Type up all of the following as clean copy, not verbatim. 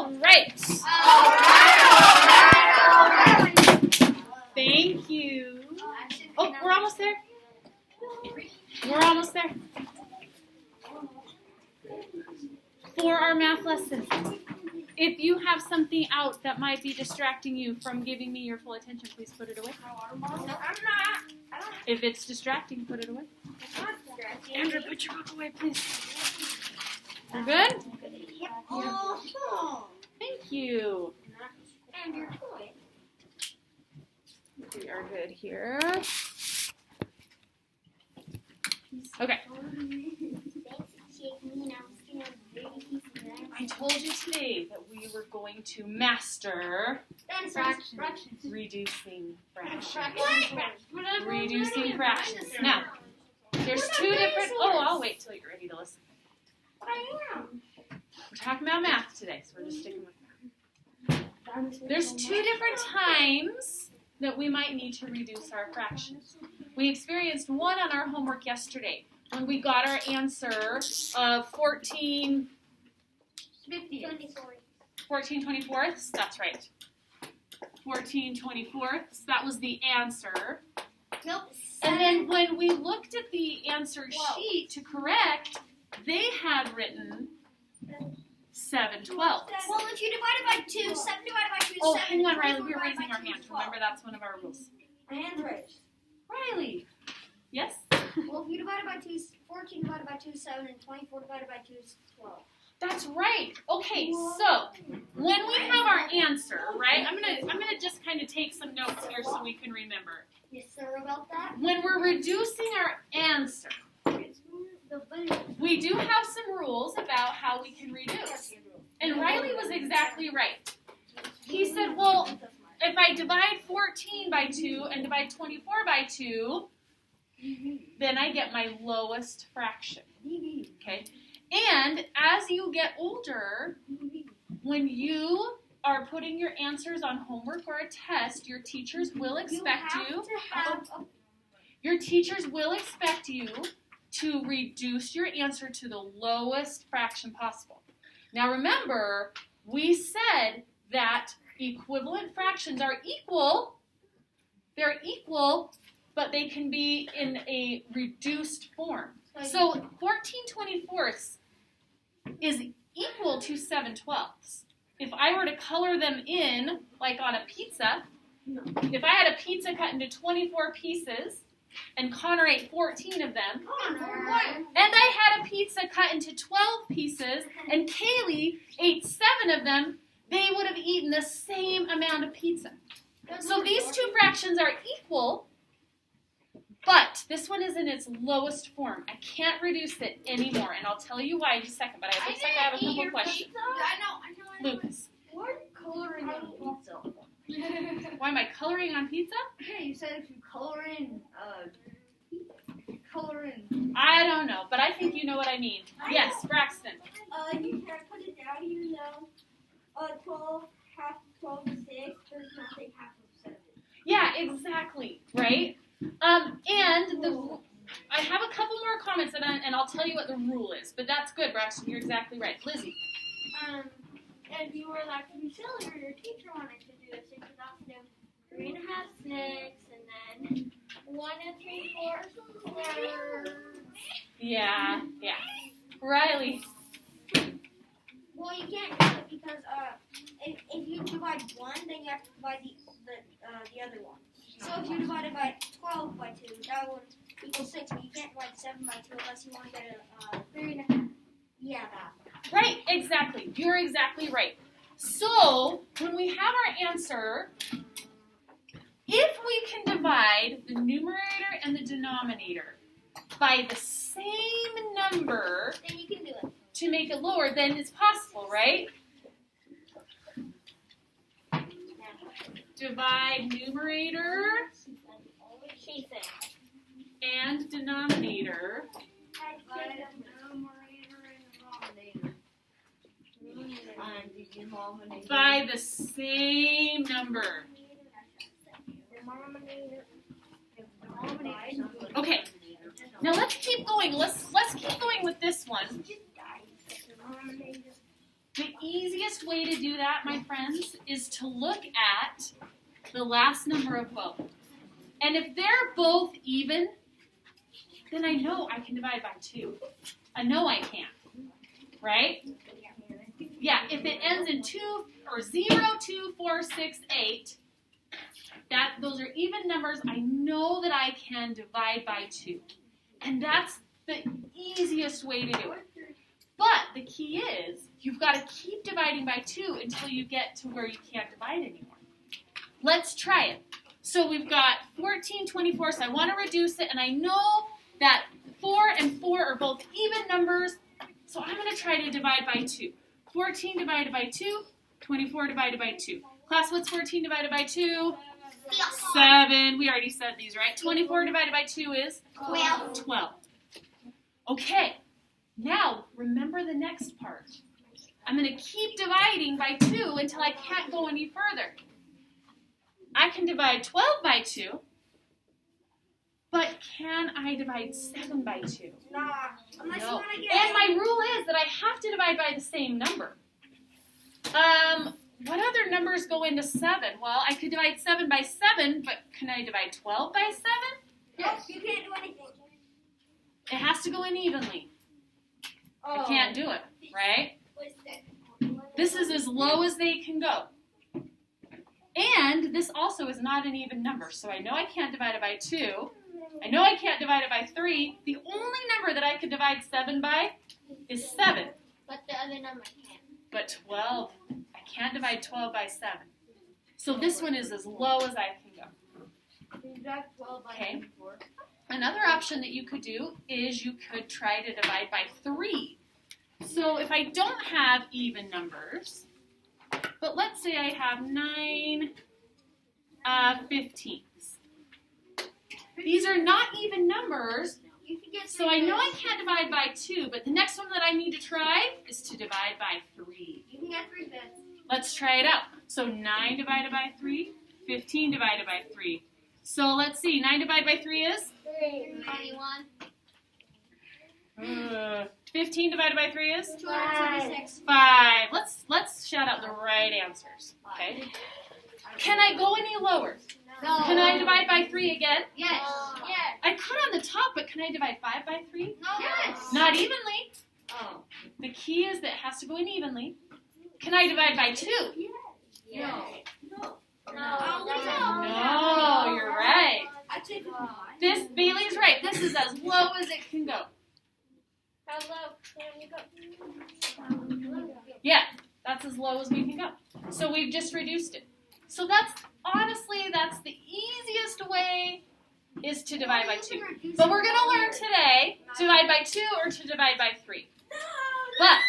All right. Thank you. Oh, we're almost there. We're almost there. For our math lesson, if you have something out that might be distracting you from giving me your full attention, please put it away. I'm not. If it's distracting, put it away. It's not distracting. Andrew, put your book away, please. We're good? Yep. Oh. Thank you. And your toy. We are good here. Okay. I told you today that we were going to master reducing fractions. Reducing fractions. Now, there's two different... Oh, I'll wait till you're ready to listen. We're talking about math today, so we're just sticking with math. There's two different times that we might need to reduce our fractions. We experienced one on our homework yesterday when we got our answer of 14 24ths. That's right. 14 24ths. That was the answer. Nope. And then when we looked at the answer sheet to correct, they had written 7/12. Well, if you divide it by 2, 7 divided by 2 is 7. Oh, hang on, Riley. We're raising our hand. Remember, that's one of our rules. My hand raised. Riley. Yes? Well, if you divide it by 2, 14 divided by 2 is 7, and 24 divided by 2 is 12. That's right. Okay, so when we have our answer, right? I'm gonna just kind of take some notes here so we can remember. Yes, sir, about that. When we're reducing our answer, we do have some rules about how we can reduce. And Riley was exactly right. He said, well, if I divide 14 by 2 and divide 24 by 2, then I get my lowest fraction. Okay? And as you get older, when you are putting your answers on homework or a test, your teachers will expect you to reduce your answer to the lowest fraction possible. Now remember, we said that equivalent fractions are equal. They're equal, but they can be in a reduced form. So 14 24ths is equal to 7/12. If I were to color them in, like on a pizza, if I had a pizza cut into 24 pieces, and Connor ate 14 of them, and I had a pizza cut into 12 pieces, and Kaylee ate 7 of them, they would have eaten the same amount of pizza. So these two fractions are equal, but this one is in its lowest form. I can't reduce it anymore, and I'll tell you why in just a second, but it looks like I have a couple of questions. I know. Lucas. Why are you coloring on pizza? Why am I coloring on pizza? Yeah, you said if you color in, I don't know, but I think you know what I mean. Yes, Braxton. You can put it down, 12, half of 12 is 6, but it's not like half of 7. Yeah, exactly, right? And I have a couple more comments, and I'll tell you what the rule is, but that's good, Braxton. You're exactly right. Lizzie. If you were allowed to be silly, or your teacher wanted to do a 6 without do 3 1/2 snakes, and then 1 3/4 Yeah. Riley. Well, you can't do it because if you divide 1, then you have to divide the other one. So if you divide it by 12 by 2, that would equal 6, but you can't divide 7 by 2 unless you want to get a 3 1/2. Yeah, that. Right, exactly. You're exactly right. So, when we have our answer, if we can divide the numerator and the denominator by the same number Then you can do it. to make it lower, then it's possible, right? Divide numerator and denominator by the same number. Okay. Now let's keep going. Let's keep going with this one. The easiest way to do that, my friends, is to look at the last number of both. And if they're both even, then I know I can divide by 2. I know I can. Right? Yeah, if it ends in 2 or 0, 2, 4, 6, 8, those are even numbers, I know that I can divide by 2. And that's the easiest way to do it. But the key is, you've got to keep dividing by 2 until you get to where you can't divide anymore. Let's try it. So we've got 14, 24, so I want to reduce it, and I know that 4 and 4 are both even numbers, so I'm going to try to divide by 2. 14 divided by 2, 24 divided by 2. Class, what's 14 divided by 2? 7. We already said these, right? 24 divided by 2 is? 12. Okay. Now, remember the next part. I'm going to keep dividing by 2 until I can't go any further. I can divide 12 by 2, but can I divide 7 by 2? Nah. Unless you No. want to get. And my rule is that I have to divide by the same number. What other numbers go into 7? Well, I could divide 7 by 7, but can I divide 12 by 7? Yes. You can't do anything. It has to go in evenly. Oh. I can't do it, right? This is as low as they can go. And this also is not an even number, so I know I can't divide it by 2. I know I can't divide it by 3. The only number that I could divide 7 by is 7. But the other number can't. But 12, I can't divide 12 by 7. So this one is as low as I can go. Okay. Another option that you could do is you could try to divide by 3. So if I don't have even numbers, but let's say I have 9 15ths. These are not even numbers, You can get. so I know I can't divide by 2, but the next one that I need to try is to divide by 3. You can get 3/5. Let's try it out. So 9 divided by 3, 15 divided by 3. So let's see, 9 divided by 3 is? 21. 15 divided by 3 is? 276. 5. Let's shout out the right answers. Okay. Can I go any lower? No. Can I divide by 3 again? Yes. Yes. I could on the top, but can I divide 5 by 3? No. Yes. Not evenly. Oh. The key is that it has to go in evenly. Can I divide by 2? No. No, you're right. I take it. This, Bailey's right. This is as low as it can go. How low can you go? Yeah, that's as low as we can go. So we've just reduced it. So that's the easiest way is to divide by 2. But we're going to learn today to divide by 2 or to divide by 3. But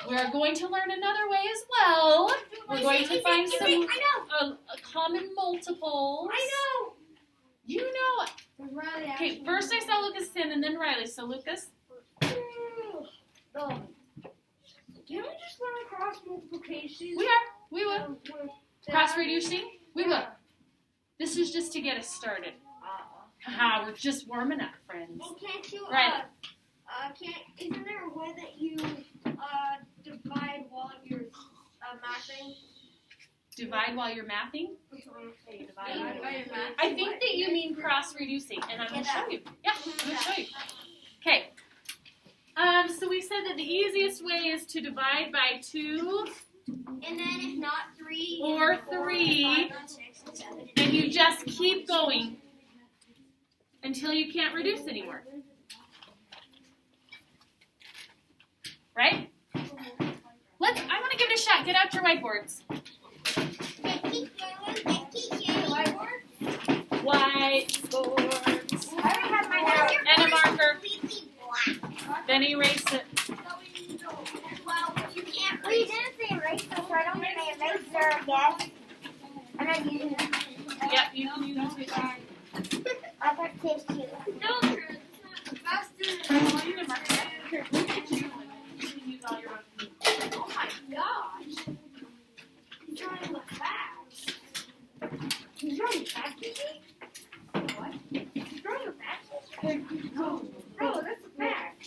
we're going to learn another way as well. We're going to find some a common multiples. I know. You know it. Okay, first I saw Lucas sin and then Riley. So Lucas, Can we just run across multiplication? we will. Cross reducing, we will. This is just to get us started. Haha, we're just warming up, friends. Well, can't you, Right. isn't there a way that you, divide while you're, mathing? Divide while you're mathing? Divide. I think that you mean cross reducing, and I'm going to show you. Yeah, I'm going to show you. Okay. So we said that the easiest way is to divide by 2, And then if not 3, Or 4, 3, 5, 6, 7, and you just keep going until you can't reduce anymore. Right? I want to give it a shot. Get out your whiteboards. Whiteboards. I already have mine out. And a marker. Then erase it. Well, you can't Well, you didn't say eraser, so I don't get my eraser again. I'm not using it. Yep, you can use it. I got tissue. No, Drew. Oh, you can mark that. Here, look at you. You can use all your own. Oh my gosh. He's running the facts. He's running facts. What? He's running facts? No, that's a fact.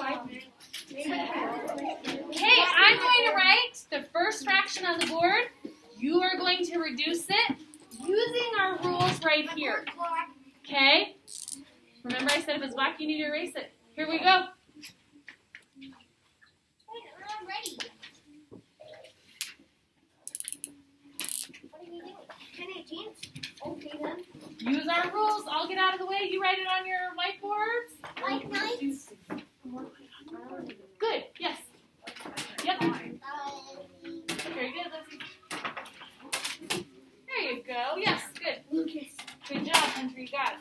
Okay, I'm going to write the first fraction on the board. You are going to reduce it using our rules right here. Okay? Remember I said if it's black, you need to erase it. Here we go. I'm ready. What are you doing? 10/18? Okay then. Use our rules. I'll get out of the way. You write it on your whiteboards. Like nice. Good. Yes. Yep. Very good, Lizzie. There you go. Yes. Good. Lucas. Good job, Hunter. You got it.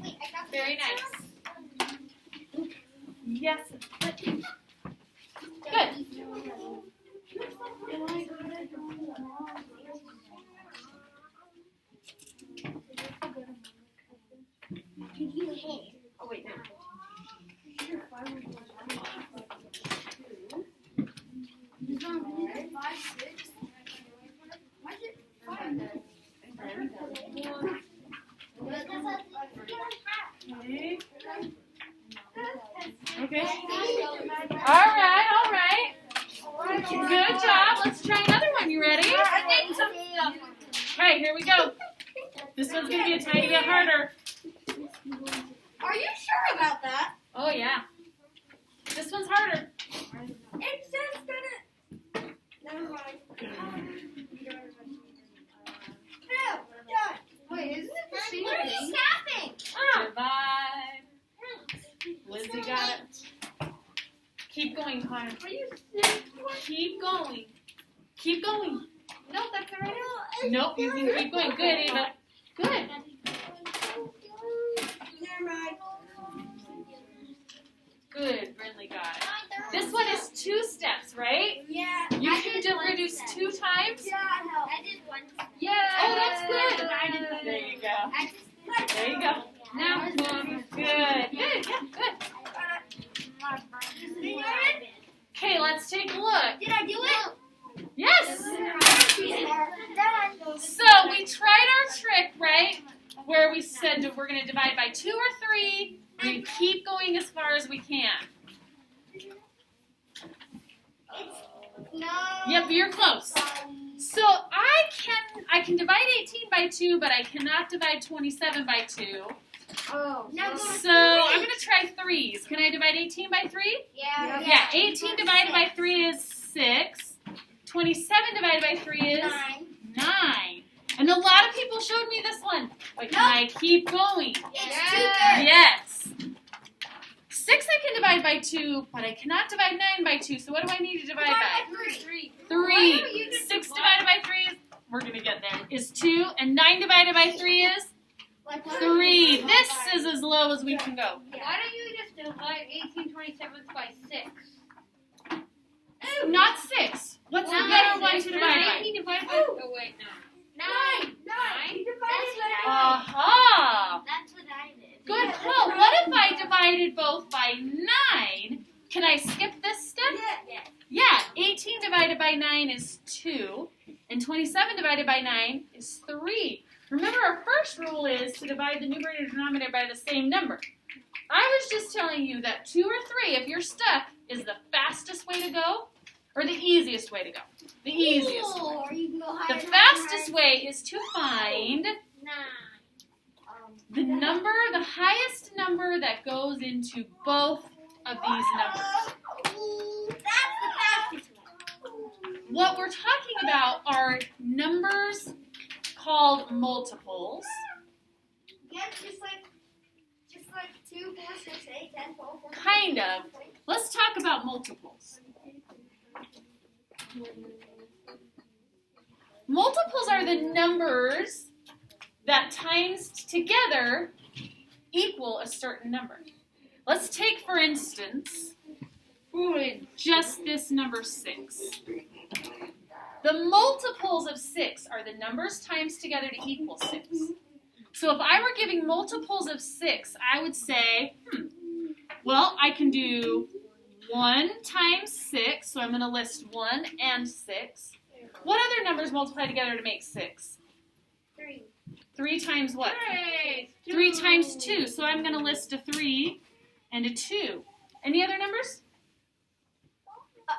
Wait, I got Very nice. Yes. Good. Did you hit? Oh wait, no. Okay. All right. Good job. Let's try another one. You ready? Okay, here we go. This one's going to be a tiny bit harder. Are you sure about that? Oh, yeah. This one's harder. It's just gonna. Never mind. No, done. Wait, isn't it the same What are you thing? snapping? Divide. Lizzie got it. Keep going, Connor. Are you Keep going. Keep going. No, that's not right. Nope, you can keep going. Good, Ava. Good. Never mind. Good, Brindley got it. This one is 2 steps, right? Yeah. You I can did one reduce step. 2 times? Yeah, help. I did one. Yeah. Oh, that's good. I did one. There you go. I just There you go. Now, good. Good. Yeah, good. Okay, let's take a look. Did I do it? Yes. Done. So we tried our trick, right? Where we said that we're going to divide by 2 or 3. We're going to keep going as far as we can. No. Yep, you're close. So I can divide 18 by 2, but I cannot divide 27 by 2. Oh. Now go to So I'm going to try 3s. Can I divide 18 by 3? Yeah. Yeah, 18 divided by 3 is 6. 27 divided by 3 is 9. And a lot of people showed me this one. But can I keep going? It's Yes. 6 I can divide by 2, but I cannot divide 9 by 2. So what do I need to divide by? 3. 3. 6 divided by 3 is, we're going to get there, is 2. And 9 divided by 3 is 3. This is as low as we can go. Why don't you just divide 18/27 by 6? Ooh, not 6. What's the better one to divide by? 18 divided by. Oh wait, no. 9. Aha! That's what I did. Good call. What if I divided both by 9? Can I skip this step? Yeah. 18 divided by 9 is 2. And 27 divided by 9 is 3. Remember, our first rule is to divide the numerator and denominator by the same number. I was just telling you that 2 or 3, if you're stuck, is the fastest way to go or the easiest way to go. The easiest way. Or you can go The higher. fastest way is to find 9. the number, the highest number that goes into both of these numbers. That's the fastest one. What we're talking about are numbers called multiples. Yeah, just like 2, 4, 6, 8, 10, 12, 14. Kind of. Let's talk about multiples. Multiples are the numbers that times together equal a certain number. Let's take, for instance, just this number 6. The multiples of 6 are the numbers times together to equal 6. So if I were giving multiples of 6, I would say, well, I can do 1 times 6, so I'm going to list 1 and 6. What other numbers multiply together to make 6? 3. 3 times what? 3 times 2, so I'm going to list a 3 and a 2. Any other numbers?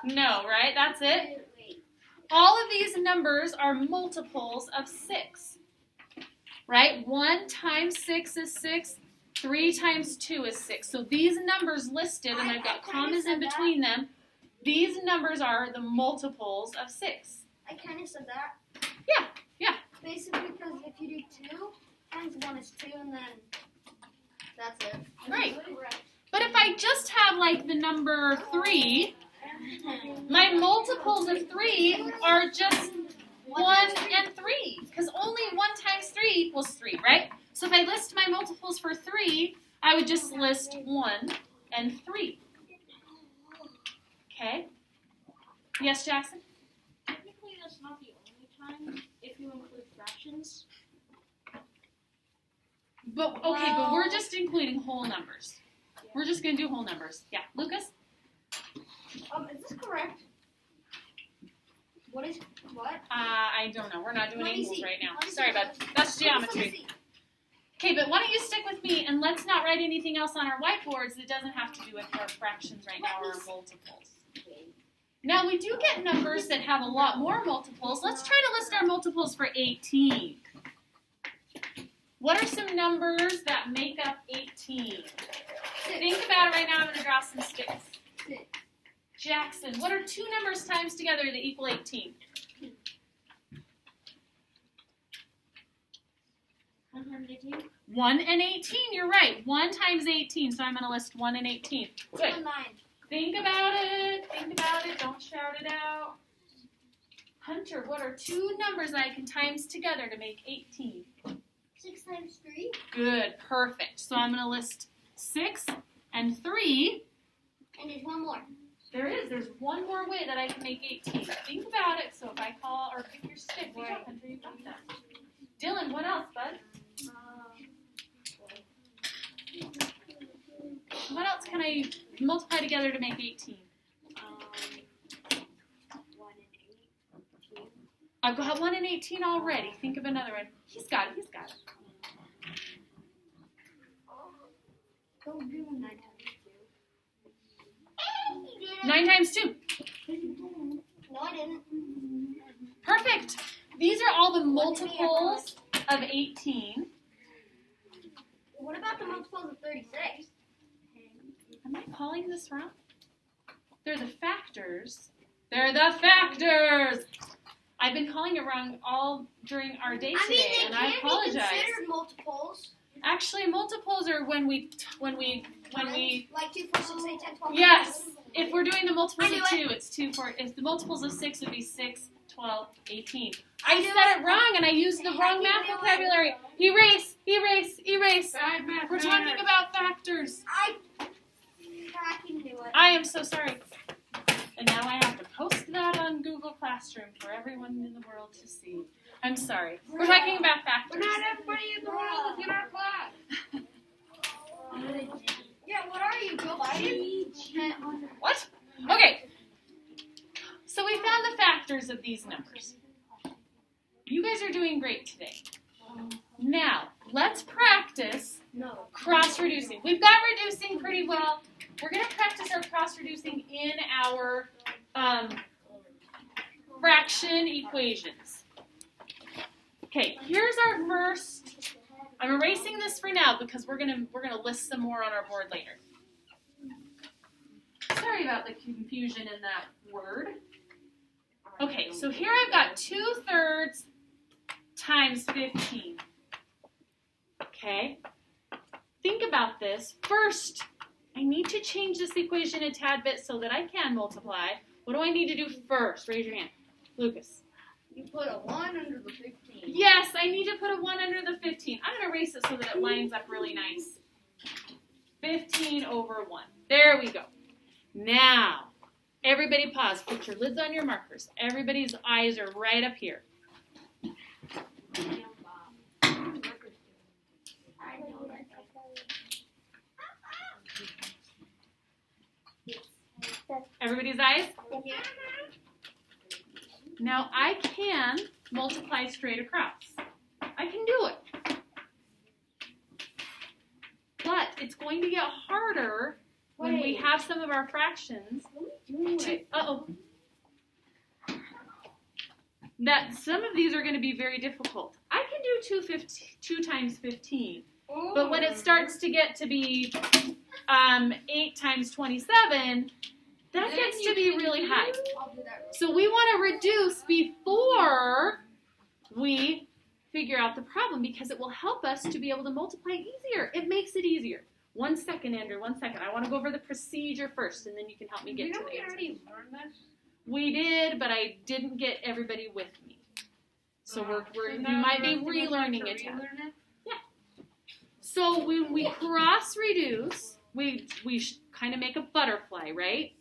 No, right? That's it? Wait. All of these numbers are multiples of 6. Right? 1 times 6 is 6. 3 times 2 is 6. So these numbers listed, and I've got commas in between them, these numbers are the multiples of 6. I kind of said that. Yeah, yeah. Basically, because if you do 2 times 1 is 2, and then that's it. Right. But if I just have like the number 3, my multiples of 3 are just 1 and 3. Because only 1 times 3 equals 3, right? So if I list my multiples for 3, I would just list 1 and 3. Okay? Yes, Jackson? Technically, that's not the only time if you include fractions. But we're just including whole numbers. We're just going to do whole numbers. Yeah. Lucas? Is this correct? What? I don't know. We're not doing Let me angles see. right now. Let me see. Sorry, bud. That's Let me geometry. see. Okay, but why don't you stick with me and let's not write anything else on our whiteboards that doesn't have to do with our fractions right now or our multiples. Now, we do get numbers that have a lot more multiples. Let's try to list our multiples for 18. What are some numbers that make up 18? Think about it right now. I'm going to draw some sticks. 6. Jackson, what are 2 numbers times together that equal 18? 118. 1 and 18, you're right. 1 times 18, so I'm going to list 1 and 18. Good. 9. Think about it. Think about it. Don't shout it out. Hunter, what are 2 numbers that I can times together to make 18? 6 times 3. Good. Perfect. So I'm going to list 6 and 3. And there's one more. There is. There's one more way that I can make 18. Think about it. So if I call or pick your stick, good job, Hunter, you got that. Dylan, what else, bud? What else can I multiply together to make 18? 1 and 8. I've got 1 and 18 already. Think of another one. He's got it. He's got it. Go do 9 times 2. 9 times 2. No, I didn't. Perfect. These are all the multiples of 18. What about the multiples of 36? Am I calling this wrong? They're the factors. They're the factors. I've been calling it wrong all during our day today, and I apologize. Be considered multiples. Actually, multiples are when we Like 2, 4, 6, 8, 10, 12. yes. If we're doing the multiples I of knew 2, it's 2, 4. If the multiples of 6 would be 6, 12, 18. I said it wrong, and I used the wrong math vocabulary. Erase, erase, erase. We're talking about factors. I fucking knew it. I am so sorry. And now I have to post that on Google Classroom for everyone in the world to see. I'm sorry. We're talking about factors. Everybody in the world is in our class. Yeah, what are you, Joe Biden? What? Okay. So we found the factors of these numbers. You guys are doing great today. Now, let's practice cross-reducing. We've got reducing pretty well. We're going to practice our cross-reducing in our fraction equations. Okay, here's our first. I'm erasing this for now because we're gonna list some more on our board later. Sorry about the confusion in that word. Okay, so here I've got 2/3 times 15. Okay, think about this. First, I need to change this equation a tad bit so that I can multiply. What do I need to do first? Raise your hand. Lucas. You put a 1 under the 15. Yes, I need to put a 1 under the 15. I'm going to erase it so that it lines up really nice. 15 over 1. There we go. Now, everybody pause. Put your lids on your markers. Everybody's eyes are right up here. Everybody's eyes? Now I can multiply straight across. I can do it. But it's going to get harder when we have some of our fractions, that some of these are going to be very difficult. I can do 2 times 15, but when it starts to get to be 8 times 27, that gets to be really high. So we want to reduce before we figure out the problem because it will help us to be able to multiply easier. It makes it easier. 1 second, Andrew, 1 second. I want to go over the procedure first, and then you can help me get to the answer. already learned this? We did, but I didn't get everybody with me. So we might be relearning it. Yeah. So when we cross reduce, we kind of make a butterfly, right?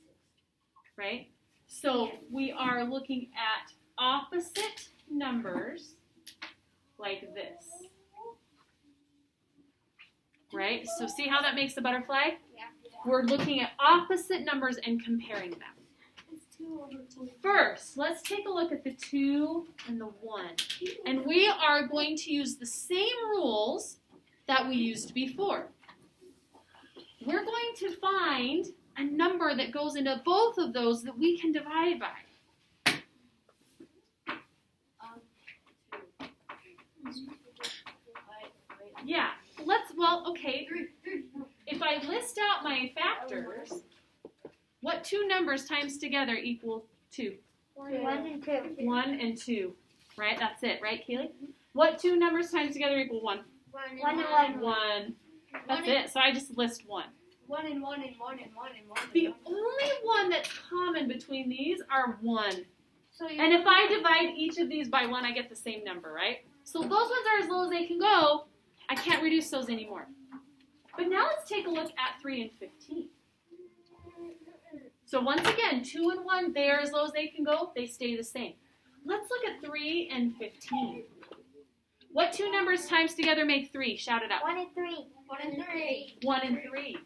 Right? So we are looking at opposite numbers like this. Right? So see how that makes a butterfly? Yeah. We're looking at opposite numbers and comparing them. First, let's take a look at the 2 and the 1. And we are going to use the same rules that we used before. We're going to find a number that goes into both of those that we can divide by. Yeah, okay. If I list out my factors, what 2 numbers times together equal 2? 1 and 2. 1 and 2. Right? That's it, right, Kaylee? What 2 numbers times together equal 1? 1 and 1. 1. That's it. So I just list 1. 1 and 1 and 1 and 1 and 1. The only one that's common between these are 1. So And if I divide each of these by 1, I get the same number, right? So those ones are as low as they can go. I can't reduce those anymore. But now let's take a look at 3 and 15. So once again, 2 and 1, they are as low as they can go. They stay the same. Let's look at 3 and 15. What 2 numbers times together make 3? Shout it out. 1 and 3. 1 and 3. 1 and 3.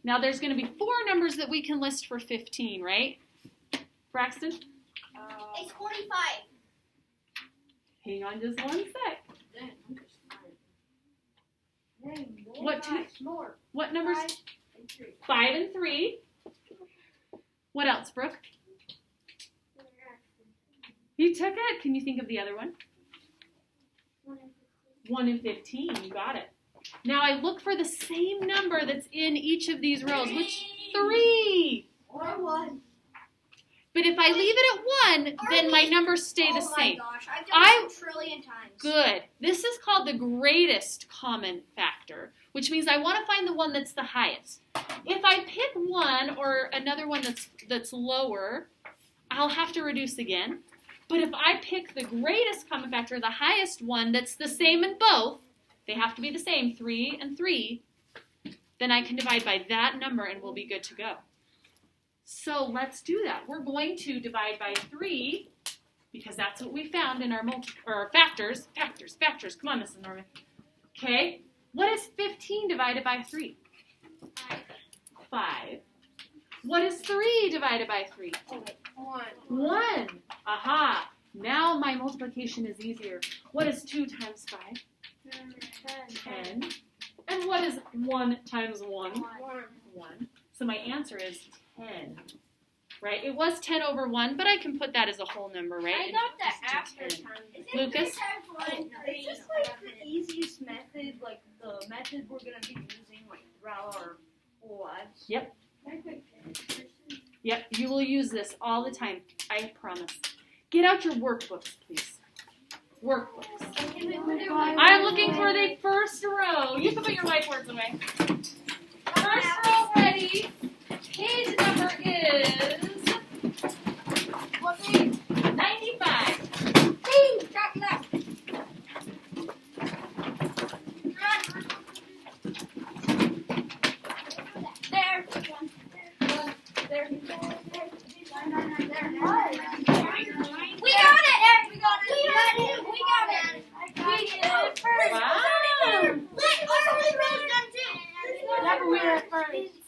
Now there's going to be 4 numbers that we can list for 15, right? Braxton? It's 45. Hang on just 1 sec. What numbers? 5 and 3. What else, Brooke? You took it. Can you think of the other one? 1 and 15. You got it. Now I look for the same number that's in each of these rows. Which 3? Or 1. But if I leave it at 1, then my numbers stay the same. Oh my gosh, I've done this a trillion times. Good. This is called the greatest common factor, which means I want to find the one that's the highest. If I pick 1 or another one that's lower, I'll have to reduce again. But if I pick the greatest common factor, the highest one that's the same in both, they have to be the same, 3 and 3, then I can divide by that number and we'll be good to go. So let's do that. We're going to divide by 3 because that's what we found in our factors. Factors. Come on, Mrs. Norman. Okay. What is 15 divided by 3? 5. What is 3 divided by 3? 1. Aha. Now my multiplication is easier. What is 2 times 5? 10. And what is 1 times 1? 1. So my answer is 10. Right? It was 10 over 1, but I can put that as a whole number, right? I got that after 10. time. Lucas? Is this like the easiest method, like the method we're going to be using like throughout our whole lives? Yep. Yep, you will use this all the time. I promise. Get out your workbooks, please. Workbooks. I'm looking for the first row. You can put your whiteboards away. First row ready. Page number is 95.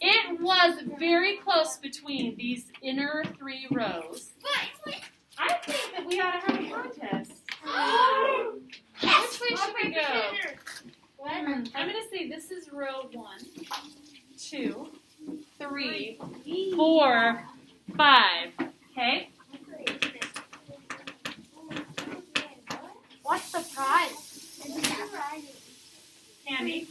It was very close between these inner 3 rows. I think that we ought to have a contest. Which way should we go? I'm going to say this is row 1, 2, 3, 4, 5. Okay? What's the prize? Candy.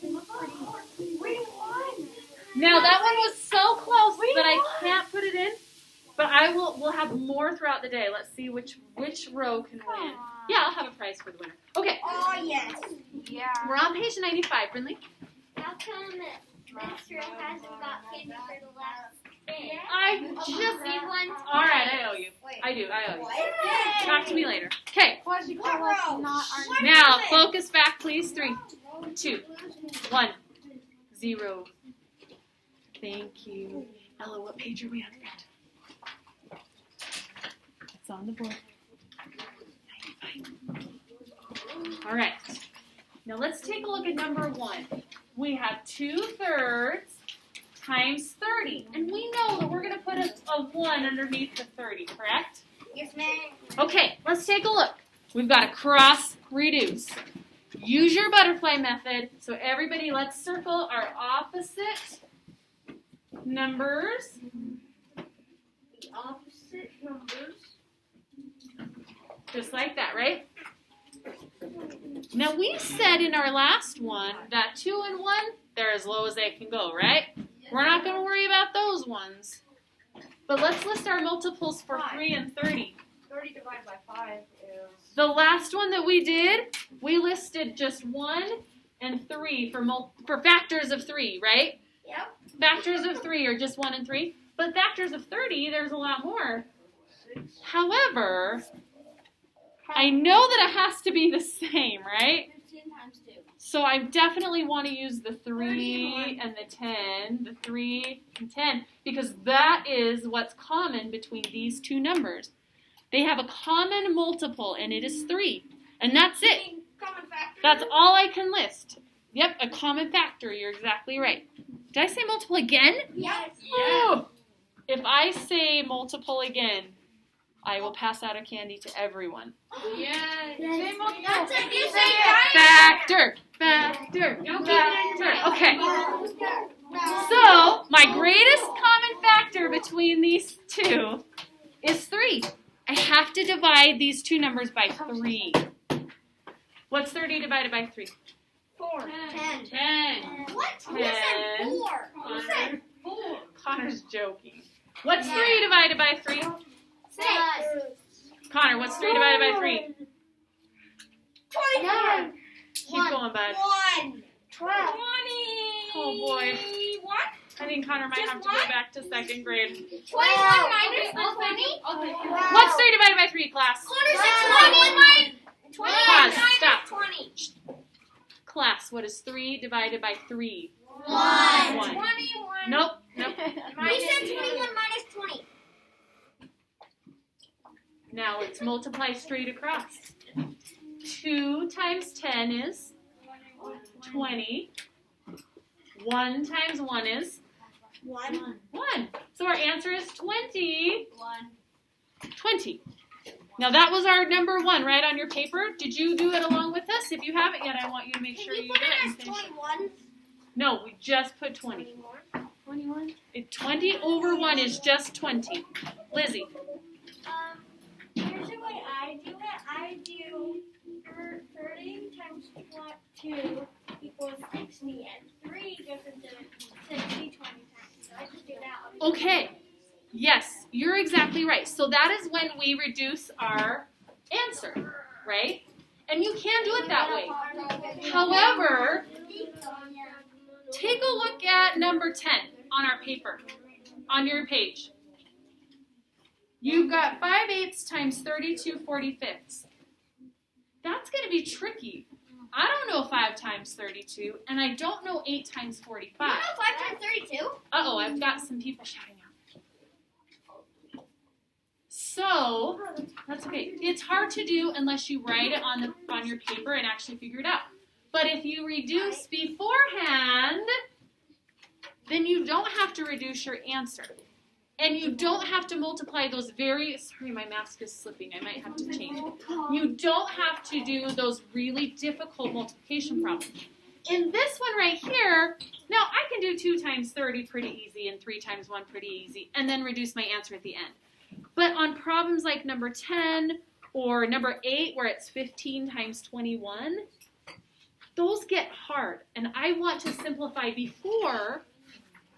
We won. Now that one was so close that I can't put it in, but we'll have more throughout the day. Let's see which row can win. Yeah, I'll have a prize for the winner. Okay, Oh yes. Yeah. we're on page 95, Brinley. How come Mr. hasn't got candy for the last day? I just all right, I owe you. Wait. I owe you. What? Talk to me later. Okay, What row? What now is it? focus back, please. 3, 2, 1, 0. Thank you. Ella, what page are we on? It's on the board. 95. All right. Now let's take a look at number 1. We have 2/3 times 30. And we know that we're going to put a 1 underneath the 30, correct? Yes, ma'am. Okay, let's take a look. We've got a cross reduce. Use your butterfly method. So everybody, let's circle our opposite numbers. The opposite numbers. Just like that, right? Now we said in our last one that 2 and 1, they're as low as they can go, right? We're not going to worry about those ones. But let's list our multiples for 3 and 30. 30 divided by 5 is... The last one that we did, we listed just 1 and 3 for factors of 3, right? Yep. Factors of 3 are just 1 and 3. But factors of 30, there's a lot more. However, I know that it has to be the same, right? 15 times 2. So I definitely want to use the 3 and the 10, the 3 and 10, because that is what's common between these two numbers. They have a common multiple, and it is 3. And that's it. Common factor. That's all I can list. Yep, a common factor. You're exactly right. Did I say multiple again? Yes. Oh, if I say multiple again, I will pass out a candy to everyone. Yes. That's if you say Factor. Okay. So, my greatest common factor between these two is 3. I have to divide these two numbers by 3. What's 30 divided by 3? 4. 10. 10. What? Who said 4? Who said 4? Connor's joking. What's 3 divided by 3? 6. Connor, what's 3 divided by 3? 24. Keep going, bud. 1. 12. Oh boy. What? I think Connor might have to go back to 2nd grade. 21 minus the 20? What's 3 divided by 3, class? Connor said 20. Class, stop. 20. Class, what is 3 divided by 3? 1. 1. 21. Nope. He said 21 minus 20. Now let's multiply straight across. 2 times 10 is 20. 1 times 1 is 1. 1. So our answer is 20. 20. Now that was our number 1, right, on your paper. Did you do it along with us? If you haven't yet, I want you to make sure Did you you do put it. it and as finish it. 21? No, we just put 20. 21? 20 over 1 is just 20. Lizzie. Here's the way I do it. I do 30 times 2 equals 60, and 3 goes into 60 20 times. So I just do that. Okay. Yes, you're exactly right. So that is when we reduce our answer, right? And you can do it that way. However, take a look at number 10 on our paper, on your page. You've got 5/8 times 32 45ths. That's going to be tricky. I don't know 5 times 32, and I don't know 8 times 45. You know 5 times 32? Uh-oh, I've got some people shouting out. So, that's okay. It's hard to do unless you write it on your paper and actually figure it out. But if you reduce beforehand, then you don't have to reduce your answer. And you don't have to multiply those sorry, my mask is slipping. I might have to change it. You don't have to do those really difficult multiplication problems. In this one right here, now I can do 2 times 30 pretty easy, and 3 times 1 pretty easy, and then reduce my answer at the end. But on problems like number 10 or number 8, where it's 15 times 21, those get hard. And I want to simplify before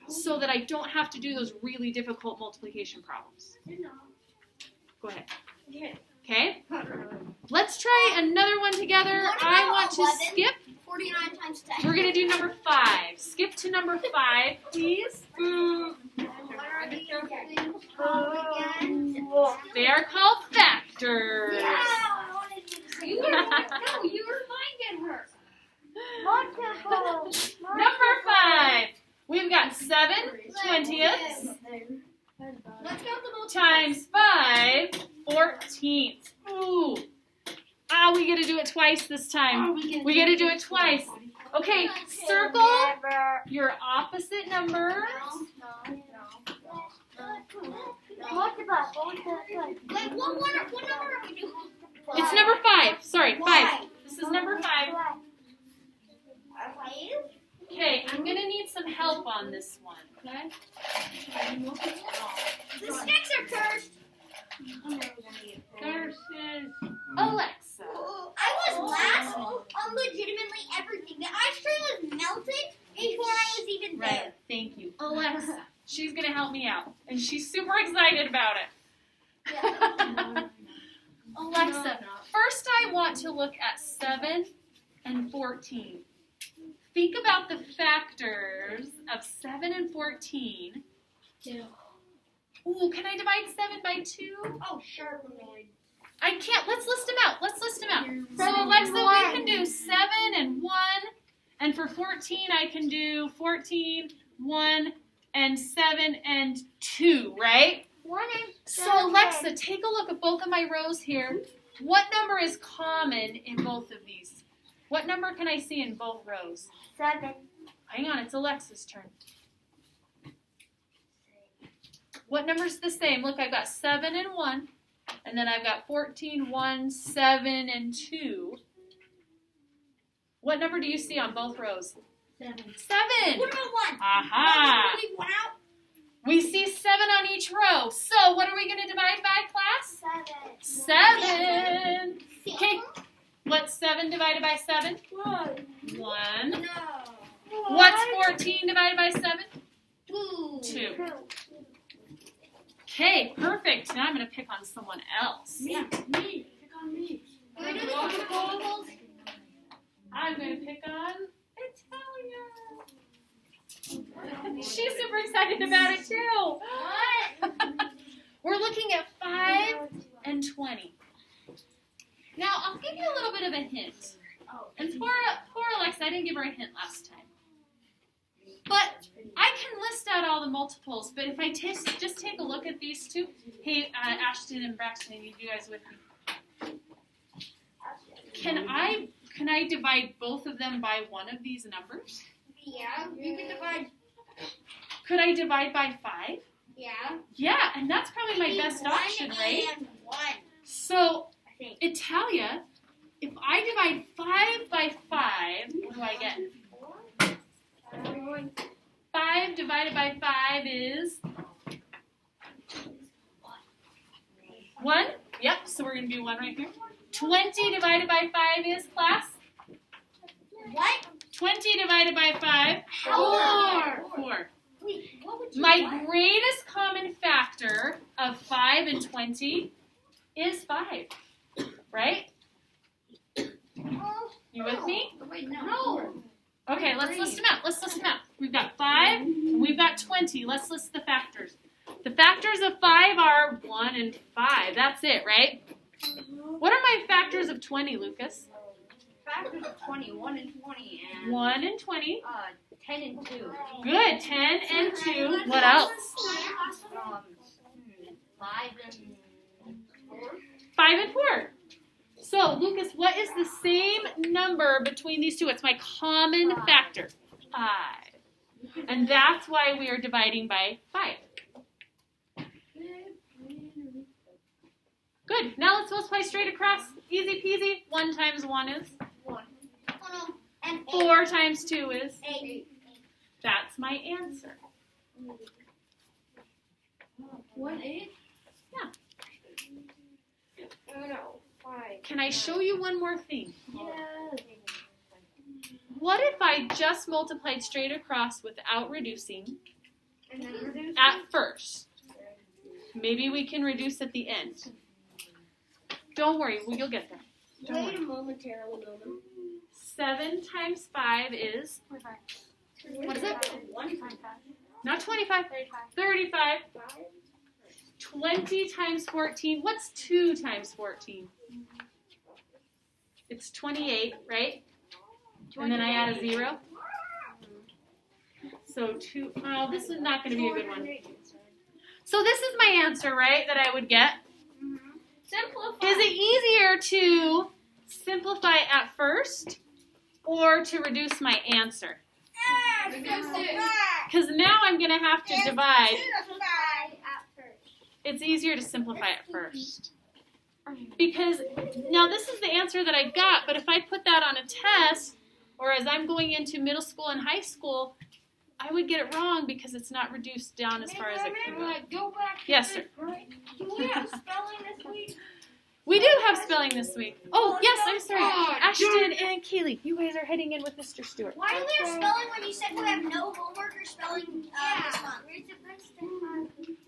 so that I don't have to do those really difficult multiplication problems. Go ahead. Okay? Let's try another one together. I want to skip. 49 times 10. We're going to do number 5. Skip to number 5, please. They are called factors. You reminded her. Multiple. Number 5. We've got 7 20ths Let's count the multiples. times 5 14ths. Ooh. We got to do it twice this time. We got to do it twice. Okay, circle your opposite numbers. Multiple. Wait, what number are we doing? It's number 5. Sorry, 5. Why? This is number 5. 5? Okay, I'm going to need some help on this one. Okay? The sticks are cursed. Versus Alexa. I was last on legitimately everything. The ice cream was melted before I was even there. Right, thank you. Alexa. She's going to help me out. And she's super excited about it. Alexa, first I want to look at 7 and 14. Think about the factors of 7 and 14. 2. Ooh, can I divide 7 by 2? Oh, sharp annoyed. I can't. Let's list them out. So, Alexa, we can do 7 and 1. And for 14, I can do 14, 1, and 7 and 2, right? 1 and So, Alexa, take a look at both of my rows here. What number is common in both of these? What number can I see in both rows? 7. Hang on, it's Alexa's turn. What number's the same? Look, I've got 7 and 1. And then I've got 14, 1, 7, and 2. What number do you see on both rows? 7. 7. What about 1? Aha. Leave 1 out? We see 7 on each row. So what are we going to divide by, class? 7. Okay. What's 7 divided by 7? 1. No. What's 14 divided by 7? 2. 2. Okay, perfect. Now I'm going to pick on someone else. Me. Pick on me. Can we do the multiples? I'm going to pick on Italia. She's super excited about it too. What? We're looking at 5 and 20. Now, I'll give you a little bit of a hint. And poor Alexa, I didn't give her a hint last time. But I can list out all the multiples, but if I just take a look at these two. Hey, Ashton and Braxton, you guys with me? Can I divide both of them by one of these numbers? Yeah. You can divide. Could I divide by 5? Yeah. Yeah, and that's probably my best option, right? And 1. So, I think. Italia, if I divide 5 by 5, what do I get? 5 divided by 5 is 1. Yep, so we're going to do 1 right here. 20 divided by 5 is, class? What? 20 divided by 5. 4. Wait, what would you My want? greatest common factor of 5 and 20 is 5. Right? You with me? Wait, no. Okay, let's list them out. We've got 5 and we've got 20. Let's list the factors. The factors of 5 are 1 and 5. That's it, right? What are my factors of 20, Lucas? Factors of 20, 1 and 20, and 1 and 20. 10 and 2. Good. 10 and 2. What else? 5 and 4. 5 and 4. So, Lucas, what is the same number between these two? It's my common factor. 5. And that's why we are dividing by 5. Good. Now let's multiply straight across. Easy peasy. 1 times 1 is? 1. And 8. 4 times 2 is? 8. That's my answer. 1/8? Yeah. Oh no, 5. Can I show you one more thing? Yeah. What if I just multiplied straight across without reducing And then reduce. at first? Maybe we can reduce at the end. Don't worry, you'll get there. Don't worry. momentarily, Logan. 7 times 5 is, what is it? 1.5. Not 25, 35. 20 times 14, what's 2 times 14? It's 28, right? And then I add a 0. So 2, oh, this is not going to be a good one. So this is my answer, right, that I would get? Simplify. Is it easier to simplify at first or to reduce my answer? Because now I'm going to have to divide. It's easier to simplify at first. Because now this is the answer that I got, but if I put that on a test, or as I'm going into middle school and high school, I would get it wrong because it's not reduced down as far as it can go. Go back. Yes, sir. Do we have spelling this week? We do have spelling this week. Oh, yes, I'm sorry. Ashton and Kaylee, you guys are heading in with Mr. Stewart. Why do we have spelling when you said we have no homework or spelling this month?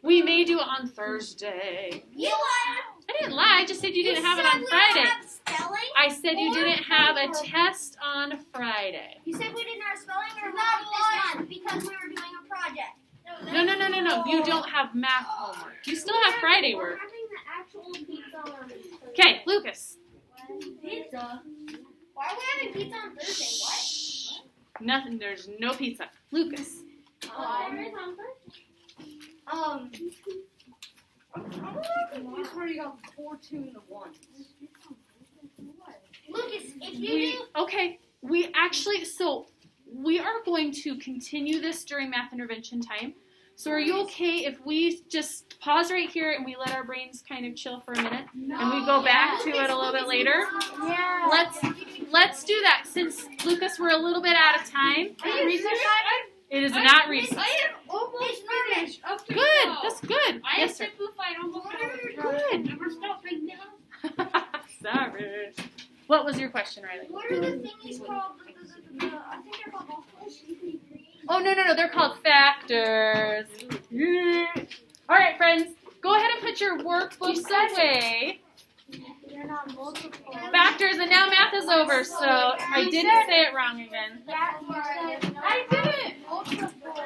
We may do it on Thursday. You lied. I didn't lie. I just said you didn't have it on We Friday. don't have spelling? I said you didn't have a test on Friday. You said we didn't have spelling or not this month because we were doing a project. No. You don't have math homework. You still have Friday work. We're having the actual pizza on Thursday. Okay, Lucas. Pizza? Why are we having pizza on Thursday? What? Shh. Nothing. There's no pizza. Lucas. There is on Thursday. He's already got 4, 2, and the 1. Lucas, if you do. Okay. We actually, so we are going to continue this during math intervention time. So are you okay if we just pause right here and we let our brains kind of chill for a minute and we go back to it a little bit later? Yeah. Let's do that since Lucas we're a little bit out of time. It is not recess. I am almost finished. Good. That's good. I Yes, sir. simplified almost Good. Never stop right now. Sorry. What was your question, Riley? What are the thingies called? I think they're called multiples. Oh, no. They're called factors. All right, friends. Go ahead and put your workbooks away. You're not multiple. Factors, and now math is over, so I didn't say it wrong again. I didn't.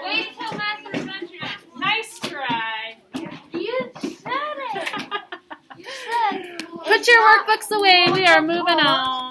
Wait until math intervention. Nice try. You said it. You said. Put your workbooks away. We are moving on.